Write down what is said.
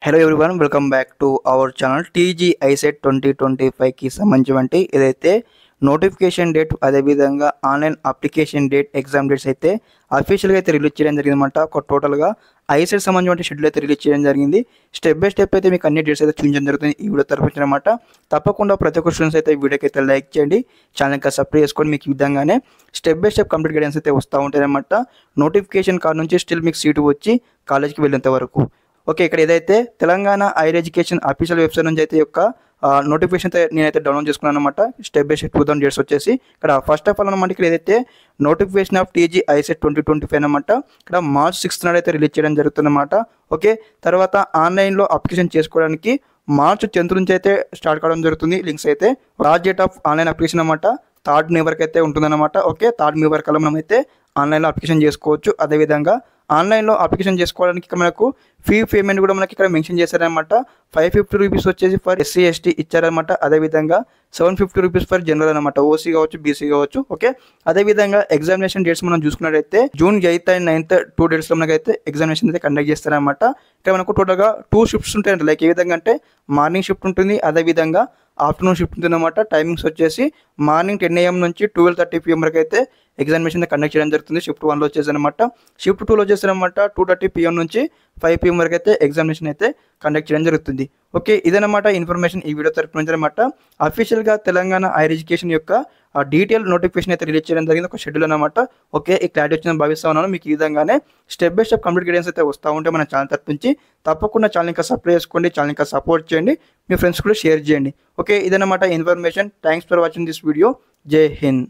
Hello everyone, welcome back to our channel. TG ICET 2025కి సంబంధించి ఏదైతే నోటిఫికేషన్ డేట్, అదేవిధంగా online application date, exam dates అయితే అఫీషియల్గా అయితే రిలీజ్ చేయడం జరిగిందన్నమాట. ఒక టోటల్గా ఐసెట్ సంబంధించిన షెడ్యూల్ అయితే రిలీజ్ చేయడం జరిగింది. స్టెప్ బై స్టెప్ అయితే మీకు అన్ని డేట్స్ అయితే చూపించడం జరుగుతుంది ఈ వీడియో తరఫు అనమాట. తప్పకుండా ప్రతి ఒక్క స్టూడెంట్స్ అయితే వీడియోకి అయితే లైక్ చేయండి, ఛానల్కి సబ్స్క్రైబ్ చేసుకొని మీకు ఈ విధంగానే step by step complete guidance అయితే వస్తూ ఉంటాయన్నమాట. నోటిఫికేషన్ కార్డ్ నుంచి స్టిల్ మీకు సీటు వచ్చి కాలేజ్కి వెళ్ళేంత వరకు. ఓకే, ఇక్కడ ఏదైతే Telangana higher education official website నుంచి అయితే యొక్క నోటిఫికేషన్ అయితే నేనైతే డౌన్లోడ్ చేసుకున్నాను అనమాట. స్టెప్ బై స్టెప్ 2000 డేట్స్ వచ్చేసి ఇక్కడ ఫస్ట్ ఆఫ్ ఆల్ అనమాట. ఇక్కడ ఏదైతే నోటిఫికేషన్ ఆఫ్ టీజీ ఐసెట్ 2025 అనమాట, ఇక్కడ March 6 నాడు అయితే రిలీజ్ చేయడం జరుగుతుందన్నమాట. ఓకే, తర్వాత ఆన్లైన్లో అప్లికేషన్ చేసుకోవడానికి March 10 నుంచి అయితే స్టార్ట్ కావడం జరుగుతుంది. లింక్స్ అయితే last date of online application అనమాట 3rd May వరకు అయితే ఉంటుందన్నమాట. ఓకే, 3rd May వరకు మనం అయితే ఆన్లైన్లో అప్లికేషన్ చేసుకోవచ్చు. అదేవిధంగా ఆన్లైన్లో అప్లికేషన్ చేసుకోవడానికి మనకు ఫీ పేమెంట్ కూడా మనకి ఇక్కడ మెన్షన్ చేశారనమాట. 550 రూపీస్ వచ్చేసి ఫర్ SC ST ఇచ్చారనమాట. అదేవిధంగా 750 రూపీస్ ఫర్ జనరల్ అనమాట, ఓసీ కావచ్చు, బీసీ కావచ్చు. ఓకే, అదేవిధంగా ఎగ్జామినేషన్ డేట్స్ మనం చూసుకున్నట్టయితే June 8th and 9th 2 డేట్స్లో మనకైతే ఎగ్జామినేషన్ అయితే కండక్ట్ చేస్తారనమాట. ఇక్కడ మనకు టోటల్గా 2 షిఫ్ట్స్ ఉంటాయండి. లైక్ ఏ విధంగా అంటే మార్నింగ్ షిఫ్ట్ ఉంటుంది, అదేవిధంగా ఆఫ్టర్నూన్ షిఫ్ట్ ఉంటుంది అనమాట. టైమింగ్స్ వచ్చేసి మార్నింగ్ 10 AM నుంచి 12:30 PM వరకు అయితే ఎగ్జామినేషన్ కండక్ట్ చేయడం జరుగుతుంది. షిఫ్ట్ 1లో వచ్చేసి అనమాట. షిఫ్ట్ 2లో వచ్చేసి అనమాట 2:30 PM నుంచి 5 PM వరకు అయితే ఎగ్జామినేషన్ అయితే కండక్ట్ చేయడం జరుగుతుంది. ఓకే, ఇదనమాట ఇన్ఫర్మేషన్ ఈ వీడియో తరపు నుంచి అనమాట. అఫీషియల్గా తెలంగాణ హైయర్ ఎడ్యుకేషన్ యొక్క డీటెయిల్ నోటిఫికేషన్ అయితే రిలీజ్ చేయడం జరిగింది, ఒక షెడ్యూల్ అనమాట. ఓకే, ఈ క్లారిటీ వచ్చిందని భావిస్తా ఉన్నాను. మీకు ఈ విధంగానే step by step complete guidance అయితే వస్తూ ఉంటే మన ఛానల్ తరపు నుంచి తప్పకుండా ఛానల్ ఇంకా సబ్స్క్రైబ్ చేసుకోండి, ఛానల్ ఇంకా సపోర్ట్ చేయండి, మీ ఫ్రెండ్స్ కూడా షేర్ చేయండి. ఓకే, ఇదనమాట information. Thanks for watching this video. జై హింద్.